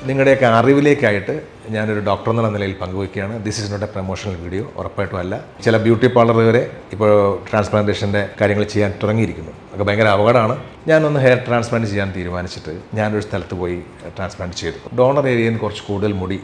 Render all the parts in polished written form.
നിങ്ങളുടെയൊക്കെ അറിവിലേക്കായിട്ട് ഞാനൊരു ഡോക്ടർ എന്നുള്ള നിലയിൽ പങ്കുവയ്ക്കുകയാണ്. This is not a promotional video, ഉറപ്പായിട്ടും അല്ല. ചില ബ്യൂട്ടി പാർലർ വരെ ഇപ്പോൾ ട്രാൻസ്പ്ലാന്റേഷൻ്റെ കാര്യങ്ങൾ ചെയ്യാൻ തുടങ്ങിയിരിക്കുന്നു. അതൊക്കെ ഭയങ്കര അപകടമാണ്. ഞാനൊന്ന് ഹെയർ ട്രാൻസ്പ്ലാന്റ് ചെയ്യാൻ തീരുമാനിച്ചിട്ട് ഞാനൊരു സ്ഥലത്ത് പോയി ട്രാൻസ്പ്ലാന്റ് ചെയ്തു. ഡോണർ ഏരിയയിൽ നിന്ന് കുറച്ച് കൂടുതൽ മുടി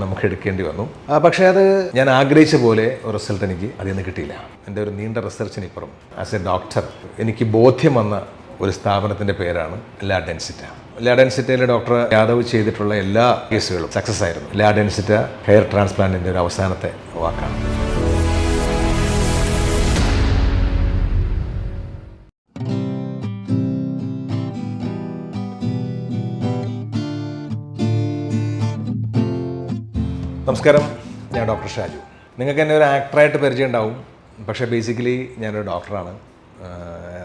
നമുക്ക് എടുക്കേണ്ടി വന്നു. പക്ഷേ അത് ഞാൻ ആഗ്രഹിച്ച പോലെ ഒരു റിസൾട്ട് എനിക്ക് അതിൽ നിന്ന് കിട്ടിയില്ല. എൻ്റെ ഒരു നീണ്ട റിസർച്ചിനിപ്പുറം ആസ് എ ഡോക്ടർ എനിക്ക് ബോധ്യം വന്ന ഒരു സ്ഥാപനത്തിൻ്റെ പേരാണ് ലാ ഡെൻസിറ്റ. ലാ ഡെൻസിറ്റയിലെ ഡോക്ടർ യാദവ് ചെയ്തിട്ടുള്ള എല്ലാ കേസുകളും സക്സസ് ആയിരുന്നു. ലാ ഡെൻസിറ്റ ഹെയർ ട്രാൻസ്പ്ലാന്റിൻ്റെ ഒരു അവസാനത്തെ വാക്കാണ്. നമസ്കാരം, ഞാൻ ഡോക്ടർ ഷാജു. നിങ്ങൾക്ക് എന്നെ ഒരു ആക്ടറായിട്ട് പരിചയം ഉണ്ടാവും, പക്ഷേ ബേസിക്കലി ഞാനൊരു ഡോക്ടറാണ്.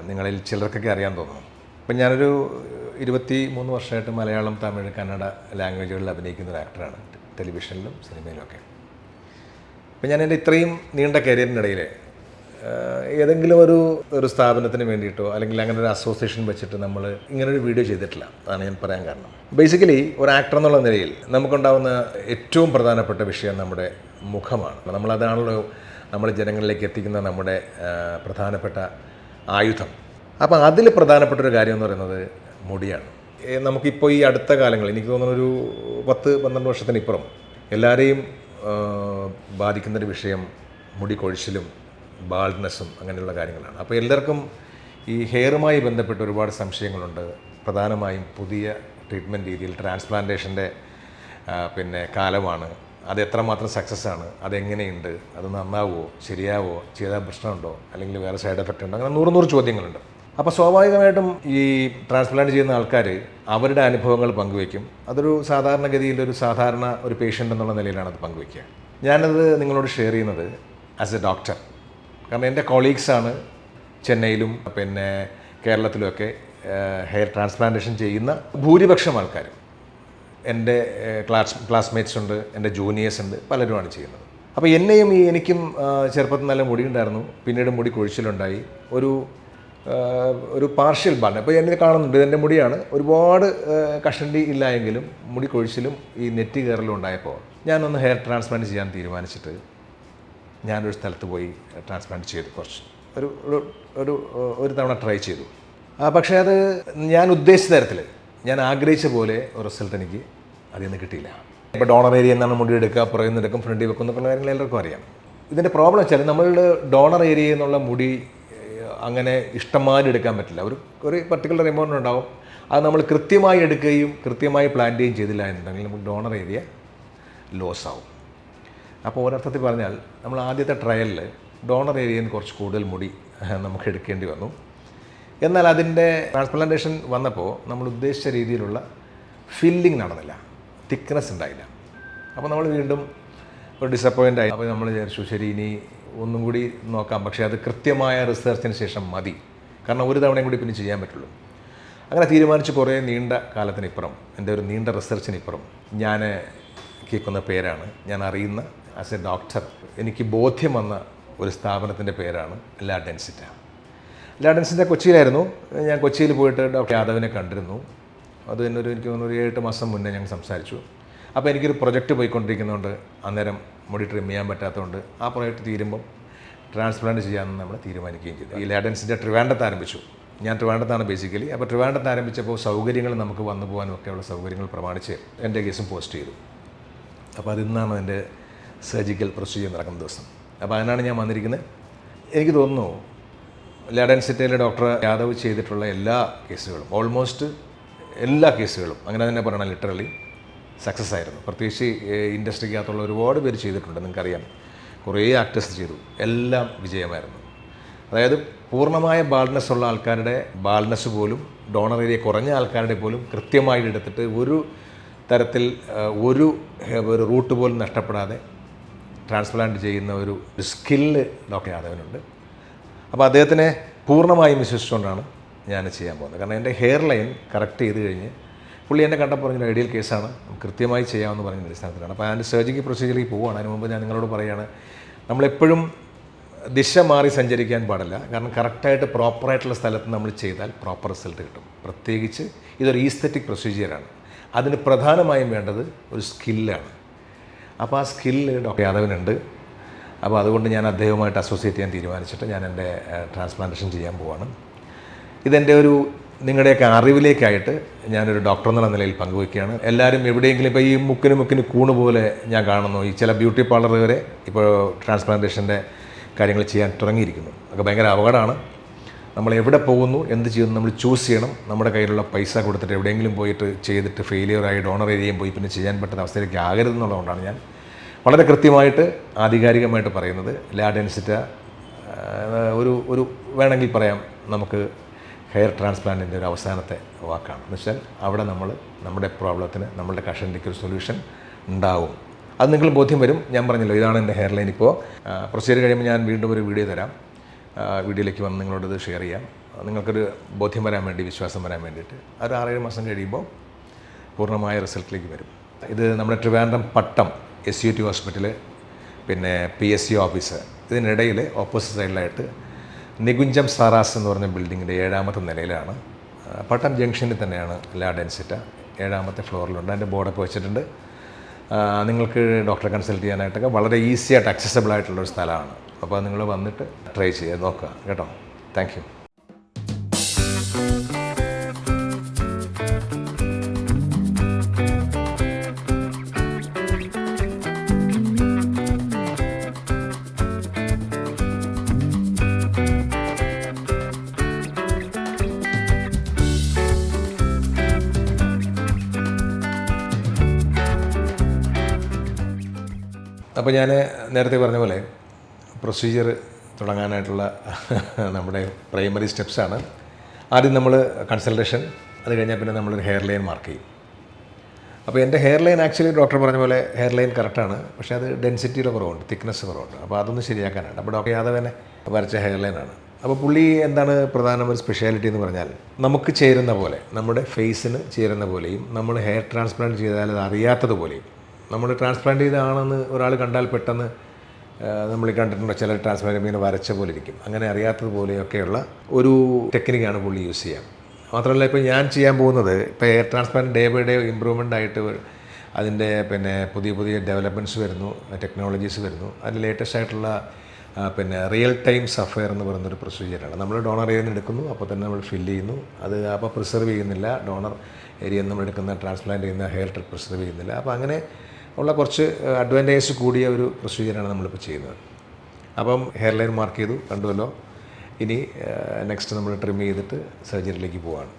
നിങ്ങളിൽ ചിലർക്കൊക്കെ അറിയാൻ തോന്നുന്നു. അപ്പം ഞാനൊരു 23 വർഷമായിട്ട് മലയാളം, തമിഴ്, കന്നഡ ലാംഗ്വേജുകളിൽ അഭിനയിക്കുന്ന ഒരു ആക്ടറാണ്, ടെലിവിഷനിലും സിനിമയിലുമൊക്കെ. അപ്പം ഞാൻ എൻ്റെ ഇത്രയും നീണ്ട കരിയറിനിടയിൽ ഏതെങ്കിലും ഒരു സ്ഥാപനത്തിന് വേണ്ടിയിട്ടോ അല്ലെങ്കിൽ അങ്ങനെ ഒരു അസോസിയേഷൻ വെച്ചിട്ട് നമ്മൾ ഇങ്ങനൊരു വീഡിയോ ചെയ്തിട്ടില്ല. അതാണ് ഞാൻ പറയാൻ കാരണം. ബേസിക്കലി ഒരു ആക്ടർ എന്നുള്ള നിലയിൽ നമുക്കുണ്ടാകുന്ന ഏറ്റവും പ്രധാനപ്പെട്ട വിഷയം നമ്മുടെ മുഖമാണ്. നമ്മളതാണല്ലോ നമ്മൾ ജനങ്ങളിലേക്ക് എത്തിക്കുന്ന നമ്മുടെ പ്രധാനപ്പെട്ട ആയുധം. അപ്പോൾ അതിൽ പ്രധാനപ്പെട്ടൊരു കാര്യം എന്ന് പറയുന്നത് മുടിയാണ്. നമുക്കിപ്പോൾ ഈ അടുത്ത കാലങ്ങളിൽ എനിക്ക് തോന്നുന്ന ഒരു 10-12 വർഷത്തിനിപ്പുറം എല്ലാവരെയും ബാധിക്കുന്നൊരു വിഷയം മുടി കൊഴിച്ചിലും ബാൾഡ്നെസ്സും അങ്ങനെയുള്ള കാര്യങ്ങളാണ്. അപ്പോൾ എല്ലാവർക്കും ഈ ഹെയറുമായി ബന്ധപ്പെട്ട് ഒരുപാട് സംശയങ്ങളുണ്ട്. പ്രധാനമായും പുതിയ ട്രീറ്റ്മെൻറ്റ് രീതിയിൽ ട്രാൻസ്പ്ലാന്റേഷൻ്റെ കാലമാണ്. അത് എത്രമാത്രം സക്സസ് ആണ്, അതെങ്ങനെയുണ്ട്, അത് നന്നാവുമോ, ശരിയാവോ, ചെയ്താൽ പ്രശ്നമുണ്ടോ, അല്ലെങ്കിൽ വേറെ സൈഡ് എഫക്റ്റ് ഉണ്ടോ, അങ്ങനെ 100 ചോദ്യങ്ങളുണ്ട്. അപ്പോൾ സ്വാഭാവികമായിട്ടും ഈ ട്രാൻസ്പ്ലാന്റ് ചെയ്യുന്ന ആൾക്കാർ അവരുടെ അനുഭവങ്ങൾ പങ്കുവയ്ക്കും. അതൊരു സാധാരണഗതിയിൽ ഒരു പേഷ്യൻ്റ് എന്നുള്ള നിലയിലാണ് അത് പങ്കുവയ്ക്കുക. ഞാനത് നിങ്ങളോട് ഷെയർ ചെയ്യുന്നത് ആസ് എ ഡോക്ടർ. കാരണം എൻ്റെ കോളീഗ്സാണ് ചെന്നൈയിലും കേരളത്തിലുമൊക്കെ ഹെയർ ട്രാൻസ്പ്ലാന്റേഷൻ ചെയ്യുന്ന ഭൂരിപക്ഷം ആൾക്കാരും. എൻ്റെ ക്ലാസ്മേറ്റ്സ് ഉണ്ട്, എൻ്റെ ജൂനിയേഴ്സ് ഉണ്ട്, പലരുമാണ് ചെയ്യുന്നത്. അപ്പോൾ എനിക്കും ചെറുപ്പത്തിൽ നല്ല മുടി ഉണ്ടായിരുന്നു. പിന്നീട് മുടി കൊഴിച്ചിലുണ്ടായി. ഒരു പാർഷ്യൽ ബാൾഡ്. അപ്പോൾ എന്നെ കാണുന്നുണ്ട്, ഇതെൻ്റെ മുടിയാണ്. ഒരുപാട് കഷണ്ടി ഇല്ല എങ്കിലും മുടി കൊഴിച്ചിലും ഈ നെറ്റി കയറലും ഉണ്ടായപ്പോൾ ഞാനൊന്ന് ഹെയർ ട്രാൻസ്പ്ലാന്റ് ചെയ്യാൻ തീരുമാനിച്ചിട്ട് ഞാനൊരു സ്ഥലത്ത് പോയി ട്രാൻസ്പ്ലാന്റ് ചെയ്തു. ഒരു തവണ ട്രൈ ചെയ്തു. പക്ഷേ അത് ഞാൻ ഉദ്ദേശിച്ച തരത്തിൽ, ഞാൻ ആഗ്രഹിച്ച പോലെ ഒരു റിസൾട്ട് എനിക്ക് അതിൽ നിന്ന് കിട്ടിയില്ല. ഇപ്പോൾ ഡോണർ ഏരിയ എന്നാണ് മുടി എടുക്കുക, പുറകിൽ നിന്ന് എടുക്കും, ഫ്രണ്ടിൽ വെക്കും എന്നൊക്കെയുള്ള കാര്യങ്ങൾ എല്ലാവർക്കും അറിയാം. ഇതിൻ്റെ പ്രോബ്ലം വെച്ചാൽ നമ്മളുടെ ഡോണർ ഏരിയയിൽ നിന്നുള്ള മുടി അങ്ങനെ ഇഷ്ടംമാതിരി എടുക്കാൻ പറ്റില്ല. ഒരു പർട്ടിക്കുലർ എമൗണ്ട് ഉണ്ടാവും. അത് നമ്മൾ കൃത്യമായി എടുക്കുകയും കൃത്യമായി പ്ലാൻ ചെയ്യുകയും ചെയ്തില്ല എന്നുണ്ടെങ്കിൽ നമുക്ക് ഡോണർ ഏരിയ ലോസ് ആവും. അപ്പോൾ ഒരർത്ഥത്തിൽ പറഞ്ഞാൽ നമ്മൾ ആദ്യത്തെ ട്രയലിൽ ഡോണർ ഏരിയയിൽ നിന്ന് കുറച്ച് കൂടുതൽ മുടി നമുക്ക് എടുക്കേണ്ടി വന്നു. എന്നാൽ അതിൻ്റെ ട്രാൻസ്പ്ലാന്റേഷൻ വന്നപ്പോൾ നമ്മൾ ഉദ്ദേശിച്ച രീതിയിലുള്ള ഫില്ലിങ് നടന്നില്ല, തിക്നെസ് ഉണ്ടായില്ല. അപ്പോൾ നമ്മൾ വീണ്ടും ഒരു ഡിസപ്പോയിൻ്റ് ആയി. അപ്പോൾ നമ്മൾ വിചാരിച്ചു ശരി, ഇനി ഒന്നും കൂടി നോക്കാം. പക്ഷേ അത് കൃത്യമായ റിസർച്ചിന് ശേഷം മതി, കാരണം ഒരു തവണയും കൂടി പിന്നെ ചെയ്യാൻ പറ്റുള്ളൂ. അങ്ങനെ തീരുമാനിച്ച് കുറേ നീണ്ട കാലത്തിനിപ്പുറം, എൻ്റെ ഒരു നീണ്ട റിസർച്ചിനിപ്പുറം ഞാൻ കേൾക്കുന്ന പേരാണ്, ഞാൻ അറിയുന്ന ആസ് എ ഡോക്ടർ എനിക്ക് ബോധ്യം വന്ന ഒരു സ്ഥാപനത്തിൻ്റെ പേരാണ് ലാ ഡെൻസിറ്റ. ലാ ഡെൻസിറ്റ കൊച്ചിയിലായിരുന്നു. ഞാൻ കൊച്ചിയിൽ പോയിട്ട് ഡോക്ടർ യാദവിനെ കണ്ടിരുന്നു. അത് തന്നെ എനിക്ക് തോന്നുന്നു 7 മാസം മുന്നേ ഞങ്ങൾ സംസാരിച്ചു. അപ്പോൾ എനിക്കൊരു പ്രൊജക്റ്റ് പോയിക്കൊണ്ടിരിക്കുന്നതുകൊണ്ട് അന്നേരം മുടി ട്രിം ചെയ്യാൻ പറ്റാത്തതുകൊണ്ട് ആ പ്രൊജക്റ്റ് തീരുമ്പം ട്രാൻസ്പ്ലാന്റ് ചെയ്യാമെന്ന് നമ്മൾ തീരുമാനിക്കുകയും ചെയ്തു. ഈ ലാ ഡെൻസിറ്റ ട്രിവാൻഡ്രത്ത് ആരംഭിച്ചു. ഞാൻ ട്രിവാൻഡ്രത്താണ് ബേസിക്കലി. അപ്പോൾ ട്രിവാൻഡ്രത്ത് ആരംഭിച്ചപ്പോൾ സൗകര്യങ്ങൾ നമുക്ക് വന്നു പോകാനും ഒക്കെയുള്ള സൗകര്യങ്ങൾ പ്രമാണിച്ച് എൻ്റെ കേസും പോസ്റ്റ് ചെയ്തു. അപ്പോൾ അതിന്നാണ് എൻ്റെ സർജിക്കൽ പ്രൊസീജിയർ നടക്കുന്ന ദിവസം. അപ്പോൾ അതിനാണ് ഞാൻ വന്നിരിക്കുന്നത്. എനിക്ക് തോന്നുന്നു ലാ ഡെൻസിറ്റയിലെ ഡോക്ടർ യാദവ് ചെയ്തിട്ടുള്ള എല്ലാ കേസുകളും, ഓൾമോസ്റ്റ് എല്ലാ കേസുകളും അങ്ങനെ തന്നെ പറയണം, ലിറ്ററലി സക്സസ് ആയിരുന്നു. പ്രത്യേകിച്ച് ഇൻഡസ്ട്രിക്കകത്തുള്ള ഒരുപാട് പേര് ചെയ്തിട്ടുണ്ട്. നിങ്ങൾക്കറിയാം, കുറേ ആക്ടേഴ്സ് ചെയ്തു, എല്ലാം വിജയമായിരുന്നു. അതായത് പൂർണ്ണമായ ബാൾഡ്നെസ് ഉള്ള ആൾക്കാരുടെ ബാൾഡ്നെസ് പോലും, ഡോണർ ഏരിയ കുറഞ്ഞ ആൾക്കാരുടെ പോലും കൃത്യമായിട്ട് എടുത്തിട്ട് ഒരു തരത്തിൽ ഒരു റൂട്ട് പോലും നഷ്ടപ്പെടാതെ ട്രാൻസ്പ്ലാന്റ് ചെയ്യുന്ന ഒരു സ്കില്ല് ഡോക്ടർ യാദവിനുണ്ട്. അപ്പോൾ അദ്ദേഹത്തിനെ പൂർണ്ണമായും വിശ്വസിച്ചുകൊണ്ടാണ് ഞാൻ ചെയ്യാൻ പോകുന്നത്. കാരണം എൻ്റെ ഹെയർ ലൈൻ കറക്റ്റ് ചെയ്ത് കഴിഞ്ഞ് പുള്ളി എന്നെ കണ്ടപ്പോൾ പറഞ്ഞൊരു ഐഡിയൽ കേസാണ്, കൃത്യമായി ചെയ്യാമെന്ന് പറഞ്ഞ അടിസ്ഥാനത്തിലാണ്. അപ്പോൾ അതിൻ്റെ സർജിക്കൽ പ്രൊസീജിയറിൽ പോവുകയാണ്. അതിന് മുമ്പ് ഞാൻ നിങ്ങളോട് പറയുകയാണ്, നമ്മളെപ്പോഴും ദിശ മാറി സഞ്ചരിക്കാൻ പാടില്ല. കാരണം കറക്റ്റായിട്ട് പ്രോപ്പറായിട്ടുള്ള സ്ഥലത്ത് നമ്മൾ ചെയ്താൽ പ്രോപ്പർ റിസൾട്ട് കിട്ടും. പ്രത്യേകിച്ച് ഇതൊരു ഈസ്തെറ്റിക് പ്രൊസീജിയറാണ്. അതിന് പ്രധാനമായും വേണ്ടത് ഒരു സ്കില്ലാണ്. അപ്പോൾ ആ സ്കില്ല് ഡോക്ടർ യാദവിനുണ്ട്. അപ്പോൾ അതുകൊണ്ട് ഞാൻ അദ്ദേഹവുമായിട്ട് അസോസിയേറ്റ് ചെയ്യാൻ തീരുമാനിച്ചിട്ട് ഞാൻ എൻ്റെ ട്രാൻസ്പ്ലാന്റേഷൻ ചെയ്യാൻ പോവാണ്. ഇതെൻ്റെ ഒരു നിങ്ങളുടെയൊക്കെ അറിവിലേക്കായിട്ട് ഞാനൊരു ഡോക്ടർ എന്നുള്ള നിലയിൽ പങ്കുവയ്ക്കുകയാണ്. എല്ലാവരും എവിടെയെങ്കിലും ഇപ്പോൾ ഈ മുക്കിന് കൂണ് പോലെ ഞാൻ കാണുന്നു. ഈ ചില ബ്യൂട്ടി പാർലർ വരെ ഇപ്പോൾ ട്രാൻസ്പ്ലാന്റേഷൻ്റെ കാര്യങ്ങൾ ചെയ്യാൻ തുടങ്ങിയിരിക്കുന്നു. അതൊക്കെ ഭയങ്കര അപകടമാണ്. നമ്മൾ എവിടെ പോകുന്നു, എന്ത് ചെയ്യുന്നു, നമ്മൾ ചൂസ് ചെയ്യണം. നമ്മുടെ കയ്യിലുള്ള പൈസ കൊടുത്തിട്ട് എവിടെയെങ്കിലും പോയിട്ട് ചെയ്തിട്ട് ഫെയിലിയറായി ഡോണർ ഏരിയയും പോയി പിന്നെ ചെയ്യാൻ പറ്റുന്ന അവസ്ഥയിലേക്ക് ആകരുതെന്നുള്ളതുകൊണ്ടാണ് ഞാൻ വളരെ കൃത്യമായിട്ട് ആധികാരികമായിട്ട് പറയുന്നത്. ലാ ഡെൻസിറ്റ ഒരു വേണമെങ്കിൽ പറയാം നമുക്ക് ഹെയർ ട്രാൻസ്പ്ലാന്റിൻ്റെ ഒരു അവസാനത്തെ വാക്കാണ്. എന്ന് വെച്ചാൽ അവിടെ നമ്മൾ നമ്മുടെ പ്രോബ്ലത്തിന് നമ്മളുടെ കഷണ്ടിക്ക് ഒരു സൊല്യൂഷൻ ഉണ്ടാവും. അത് നിങ്ങൾ ബോധ്യം വരും. ഞാൻ പറഞ്ഞല്ലോ, ഇതാണ് എൻ്റെ ഹെയർ ലൈൻ. ഇപ്പോൾ പ്രൊസീജിയർ കഴിയുമ്പോൾ ഞാൻ വീണ്ടും ഒരു വീഡിയോ തരാം. വീഡിയോയിലേക്ക് വന്ന് നിങ്ങളോടത് ഷെയർ ചെയ്യാം. നിങ്ങൾക്കൊരു ബോധ്യം വരാൻ വേണ്ടി, വിശ്വാസം വരാൻ വേണ്ടിയിട്ട്. ഒരു 6-7 മാസം കഴിയുമ്പോൾ പൂർണ്ണമായ റിസൾട്ടിലേക്ക് വരും. ഇത് നമ്മുടെ ട്രിവാൻഡ്രം പട്ടം SUT ഹോസ്പിറ്റൽ, പിന്നെ PSC ഓഫീസ്, ഇതിനിടയിൽ ഓപ്പോസിറ്റ് സൈഡിലായിട്ട് നികുഞ്ചം സാറാസ് എന്ന് പറഞ്ഞ ബിൽഡിങ്ങിൻ്റെ 7ാമത്തെ നിലയിലാണ്. പട്ടം ജംഗ്ഷനിൽ തന്നെയാണ് ലാ ഡെൻസിറ്റ. 7ാമത്തെ ഫ്ലോറിലുണ്ട്. അതിൻ്റെ ബോർഡൊക്കെ വെച്ചിട്ടുണ്ട്. നിങ്ങൾക്ക് ഡോക്ടറെ കൺസൾട്ട് ചെയ്യാനായിട്ടൊക്കെ വളരെ ഈസി ആയിട്ട് അക്സസിബിൾ ആയിട്ടുള്ളൊരു സ്ഥലമാണ്. അപ്പോൾ നിങ്ങൾ വന്നിട്ട് ട്രൈ ചെയ്ത് നോക്കുക കേട്ടോ. Thank you. അപ്പോൾ ഞാൻ നേരത്തെ പറഞ്ഞ പോലെ പ്രൊസീജിയർ തുടങ്ങാനായിട്ടുള്ള നമ്മുടെ പ്രൈമറി സ്റ്റെപ്സാണ്. ആദ്യം നമ്മൾ കൺസൾട്ടേഷൻ, അത് കഴിഞ്ഞാൽ പിന്നെ നമ്മളൊരു ഹെയർ ലൈൻ മാർക്ക് ചെയ്യും. അപ്പോൾ എൻ്റെ ഹെയർ ലൈൻ ആക്ച്വലി ഡോക്ടർ പറഞ്ഞ പോലെ ഹെയർ ലൈൻ കറക്റ്റാണ്, പക്ഷേ അത് ഡെൻസിറ്റിയുടെ കുറവുണ്ട്, തിക്നെസ് കുറവുണ്ട്. അപ്പോൾ അതൊന്ന് ശരിയാക്കാനാണ്. അപ്പോൾ ഡോക്ടർ യാദവനെ വരച്ച ഹെയർ ലൈനാണ്. അപ്പോൾ പുള്ളി എന്താണ് പ്രധാന ഒരു സ്പെഷ്യാലിറ്റി എന്ന് പറഞ്ഞാൽ, നമുക്ക് ചേരുന്ന പോലെ, നമ്മുടെ ഫേസിന് ചേരുന്ന പോലെയും, നമ്മൾ ഹെയർ ട്രാൻസ്പ്ലാന്റ് ചെയ്താൽ അത് അറിയാത്തതുപോലെയും, നമ്മൾ ട്രാൻസ്പ്ലാന്റ് ചെയ്തതാണെന്ന് ഒരാൾ കണ്ടാൽ പെട്ടെന്ന് നമ്മൾ കണ്ടിട്ടുണ്ട് ചില ട്രാൻസ്പ്ലാന്റ് ഇങ്ങനെ വരച്ച പോലെ ഇരിക്കും, അങ്ങനെ അറിയാത്തതുപോലെയൊക്കെയുള്ള ഒരു ടെക്നിക്കാണ് പുള്ളി യൂസ് ചെയ്യുക. മാത്രമല്ല ഇപ്പോൾ ഞാൻ ചെയ്യാൻ പോകുന്നത്, ഇപ്പോൾ hair transplant day by day improvement ആയിട്ട് അതിൻ്റെ പിന്നെ പുതിയ ഡെവലപ്മെൻറ്റ്സ് വരുന്നു, ടെക്നോളജീസ് വരുന്നു. അതിൽ ലേറ്റസ്റ്റ് ആയിട്ടുള്ള പിന്നെ റിയൽ ടൈം സഫയർ എന്ന് പറയുന്നൊരു പ്രൊസീജിയറാണ്. നമ്മൾ ഡോണർ ഏരിയ എടുക്കുന്നു, അപ്പോൾ തന്നെ നമ്മൾ ഫില്ല് ചെയ്യുന്നു. അത് അപ്പോൾ പ്രിസർവ് ചെയ്യുന്നില്ല, ഡോണർ ഏരിയ നമ്മൾ എടുക്കുന്ന ട്രാൻസ്പ്ലാന്റ് ചെയ്യുന്ന ഹെയർ പ്രിസർവ് ചെയ്യുന്നില്ല. അപ്പോൾ അങ്ങനെ ഉള്ള കുറച്ച് അഡ്വാൻറ്റേജ് കൂടിയ ഒരു പ്രൊസീജിയറാണ് നമ്മളിപ്പോൾ ചെയ്യുന്നത്. അപ്പം ഹെയർ ലൈൻ മാർക്ക് ചെയ്തു, കണ്ടുവല്ലോ. ഇനി നെക്സ്റ്റ് നമ്മൾ ട്രിം ചെയ്തിട്ട് സർജറിയിലേക്ക് പോവാണ്.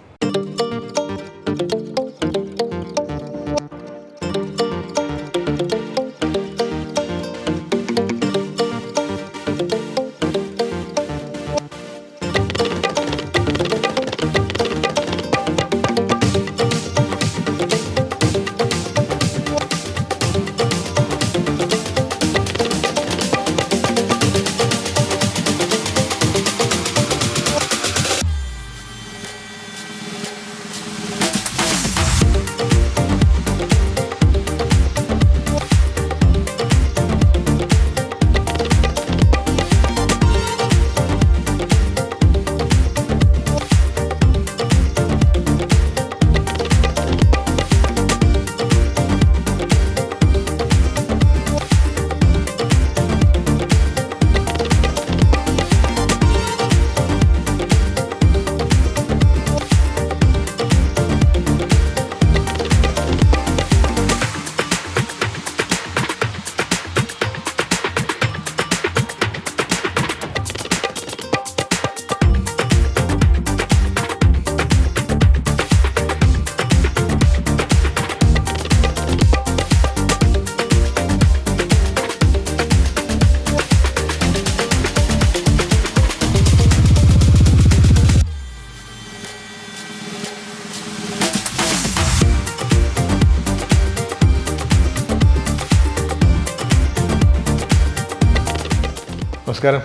നമസ്കാരം.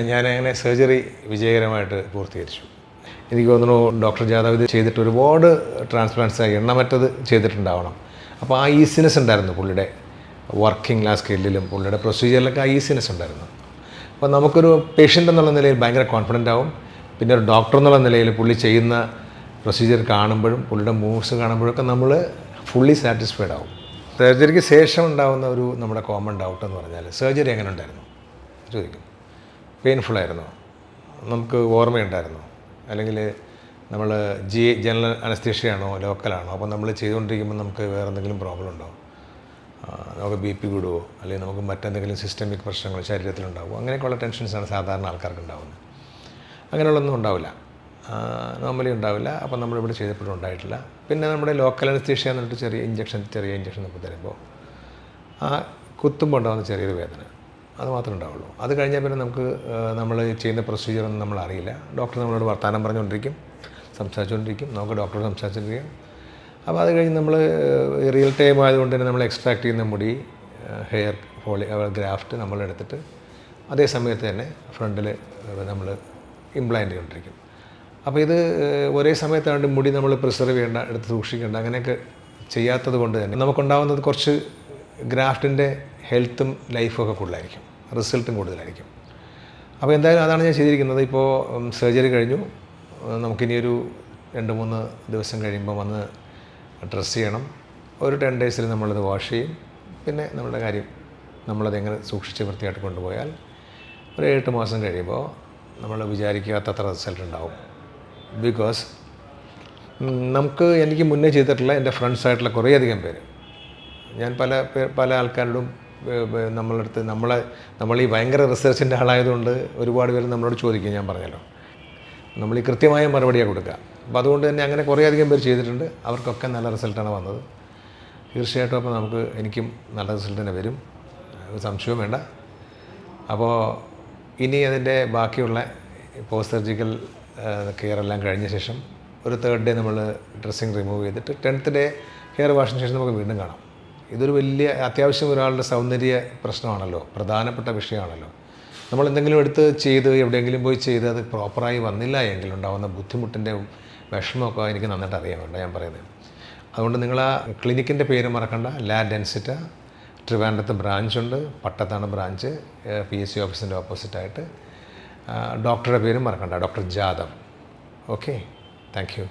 ഞാനങ്ങനെ സർജറി വിജയകരമായിട്ട് പൂർത്തീകരിച്ചു. എനിക്ക് തോന്നുന്നു ഡോക്ടർ ജാദവ് ഇത് ചെയ്തിട്ട് ഒരുപാട് ട്രാൻസ്പ്ലാന്റ്സ് എണ്ണമറ്റത് ചെയ്തിട്ടുണ്ടാവണം. അപ്പോൾ ആ ഈസിനെസ് ഉണ്ടായിരുന്നു പുള്ളിയുടെ വർക്കിംഗ് ലാ സ്കില്ലിലും പുള്ളിയുടെ പ്രൊസീജിയറിലൊക്കെ ആ ഈസിനെസ് ഉണ്ടായിരുന്നു. അപ്പോൾ നമുക്കൊരു പേഷ്യൻ്റ് എന്നുള്ള നിലയിൽ ഭയങ്കര കോൺഫിഡൻ്റ് ആവും. പിന്നെ ഒരു ഡോക്ടർ എന്നുള്ള നിലയിൽ പുള്ളി ചെയ്യുന്ന പ്രൊസീജിയർ കാണുമ്പോഴും പുള്ളിയുടെ മൂവ്സ് കാണുമ്പോഴൊക്കെ നമ്മൾ ഫുള്ളി സാറ്റിസ്ഫൈഡ് ആവും. സർജറിക്ക് ശേഷം ഉണ്ടാകുന്ന ഒരു നമ്മുടെ കോമൺ ഡൗട്ട് എന്ന് പറഞ്ഞാൽ സർജറി എങ്ങനെ ഉണ്ടായിരുന്നു ചോദിക്കും. പെയിൻഫുള്ളായിരുന്നോ, നമുക്ക് ഓർമ്മയുണ്ടായിരുന്നോ, അല്ലെങ്കിൽ നമ്മൾ ജനറൽ അനസ്തീഷ്യയാണോ ലോക്കലാണോ, അപ്പോൾ നമ്മൾ ചെയ്തുകൊണ്ടിരിക്കുമ്പോൾ നമുക്ക് വേറെ എന്തെങ്കിലും പ്രോബ്ലം ഉണ്ടോ, നമുക്ക് ബി പി കൂടുമോ, അല്ലെങ്കിൽ നമുക്ക് മറ്റെന്തെങ്കിലും സിസ്റ്റമിക് പ്രശ്നങ്ങൾ ശരീരത്തിലുണ്ടാവുമോ, അങ്ങനെയൊക്കെയുള്ള ടെൻഷൻസാണ് സാധാരണ ആൾക്കാർക്ക് ഉണ്ടാകുന്നത്. അങ്ങനെയുള്ളൊന്നും ഉണ്ടാവില്ല, നോർമലി ഉണ്ടാവില്ല. അപ്പോൾ നമ്മളിവിടെ ചെയ്തപ്പോഴും ഉണ്ടായിട്ടില്ല. പിന്നെ നമ്മുടെ ലോക്കൽ അനസ്തീഷ്യ എന്ന് പറഞ്ഞിട്ട് ചെറിയ ഇഞ്ചക്ഷൻ നമുക്ക് തരുമ്പോൾ ആ കുത്തുമ്പോൾ ഉണ്ടാകുന്ന ചെറിയൊരു വേദന അത് മാത്രമേ ഉണ്ടാവുള്ളൂ. അത് കഴിഞ്ഞാൽ പിന്നെ നമുക്ക് നമ്മൾ ചെയ്യുന്ന പ്രൊസീജിയറൊന്നും നമ്മൾ അറിയില്ല. ഡോക്ടർ നമ്മളോട് വർത്തമാനം പറഞ്ഞുകൊണ്ടിരിക്കും, സംസാരിച്ചുകൊണ്ടിരിക്കും, നമുക്ക് ഡോക്ടറോട് സംസാരിച്ചുകൊണ്ടിരിക്കും. അപ്പോൾ അത് കഴിഞ്ഞ് നമ്മൾ റിയൽ ടൈം ആയതുകൊണ്ട് തന്നെ നമ്മൾ എക്സ്ട്രാക്ട് ചെയ്യുന്ന മുടി, ഹെയർ ഗ്രാഫ്റ്റ് നമ്മളെടുത്തിട്ട് അതേ സമയത്ത് തന്നെ ഫ്രണ്ടിൽ നമ്മൾ ഇംപ്ലാന്റ് ചെയ്തുകൊണ്ടിരിക്കും. അപ്പോൾ ഇത് ഒരേ സമയത്താണ്ട് മുടി നമ്മൾ പ്രിസർവ് ചെയ്യേണ്ട, എടുത്ത് സൂക്ഷിക്കേണ്ട, അങ്ങനെയൊക്കെ ചെയ്യാത്തത് കൊണ്ട് തന്നെ നമുക്കുണ്ടാകുന്നത് കുറച്ച് ഗ്രാഫ്റ്റിൻ്റെ ഹെൽത്തും ലൈഫും ഒക്കെ കൂടുതലായിരിക്കും, റിസൾട്ടും കൂടുതലായിരിക്കും. അപ്പോൾ എന്തായാലും അതാണ് ഞാൻ ചെയ്തിരിക്കുന്നത്. ഇപ്പോൾ സർജറി കഴിഞ്ഞു, നമുക്കിനിയൊരു 2-3 ദിവസം കഴിയുമ്പോൾ വന്ന് ഡ്രസ്സ് ചെയ്യണം. ഒരു 10 ഡേയ്സിൽ നമ്മളത് വാഷ് ചെയ്യും. പിന്നെ നമ്മുടെ കാര്യം നമ്മളതെങ്ങനെ സൂക്ഷിച്ച് വൃത്തിയായിട്ട് കൊണ്ടുപോയാൽ ഒരു 8 മാസം കഴിയുമ്പോൾ നമ്മൾ വിചാരിക്കാത്തത്ര റിസൾട്ട് ഉണ്ടാവും. ബിക്കോസ് എനിക്ക് മുന്നേ ചെയ്തിട്ടുള്ള എൻ്റെ ഫ്രണ്ട്സായിട്ടുള്ള കുറേയധികം പേര്, ഞാൻ പല ആൾക്കാരോടും നമ്മളടുത്ത് നമ്മൾ ഈ ഭയങ്കര റിസർച്ചിൻ്റെ ആളായതുകൊണ്ട് ഒരുപാട് പേര് നമ്മളോട് ചോദിക്കും. ഞാൻ പറഞ്ഞല്ലോ, നമ്മൾ ഈ കൃത്യമായ മറുപടിയാണ് കൊടുക്കുക. അപ്പോൾ അതുകൊണ്ട് തന്നെ അങ്ങനെ കുറേയധികം പേര് ചെയ്തിട്ടുണ്ട്. അവർക്കൊക്കെ നല്ല റിസൾട്ടാണ് വന്നത്. തീർച്ചയായിട്ടും അപ്പോൾ എനിക്കും നല്ല റിസൾട്ട് തന്നെ വരും, സംശയവും വേണ്ട. അപ്പോൾ ഇനി അതിൻ്റെ ബാക്കിയുള്ള പോസ്റ്റ് സർജിക്കൽ കെയർ എല്ലാം കഴിഞ്ഞ ശേഷം ഒരു 3rd ഡേ നമ്മൾ ഡ്രസ്സിങ് റിമൂവ് ചെയ്തിട്ട് 10th ഡേ ഹെയർ വാഷിന് ശേഷം നമുക്ക് വീണ്ടും കാണാം. ഇതൊരു വലിയ അത്യാവശ്യം ഒരാളുടെ സൗന്ദര്യ പ്രശ്നമാണല്ലോ, പ്രധാനപ്പെട്ട വിഷയമാണല്ലോ. നമ്മൾ എന്തെങ്കിലും എടുത്ത് ചെയ്ത് എവിടെയെങ്കിലും പോയി ചെയ്ത് അത് പ്രോപ്പറായി വന്നില്ല എങ്കിൽ ഉണ്ടാകുന്ന ബുദ്ധിമുട്ടിൻ്റെ വിഷമമൊക്കെ എനിക്ക് നന്നായിട്ട് അറിയാനുണ്ട് ഞാൻ പറയുന്നത്. അതുകൊണ്ട് നിങ്ങൾ ആ ക്ലിനിക്കിൻ്റെ പേര് മറക്കണ്ട, ലാ ഡെൻസിറ്റ. ട്രിവാൻഡ്രത്ത് ബ്രാഞ്ചുണ്ട്, പട്ടത്താണ് ബ്രാഞ്ച്, PSC ഓഫീസിൻ്റെ ഓപ്പോസിറ്റായിട്ട്. ഡോക്ടറുടെ പേരും മറക്കണ്ട, doctor Jadhav. Okay, thank you.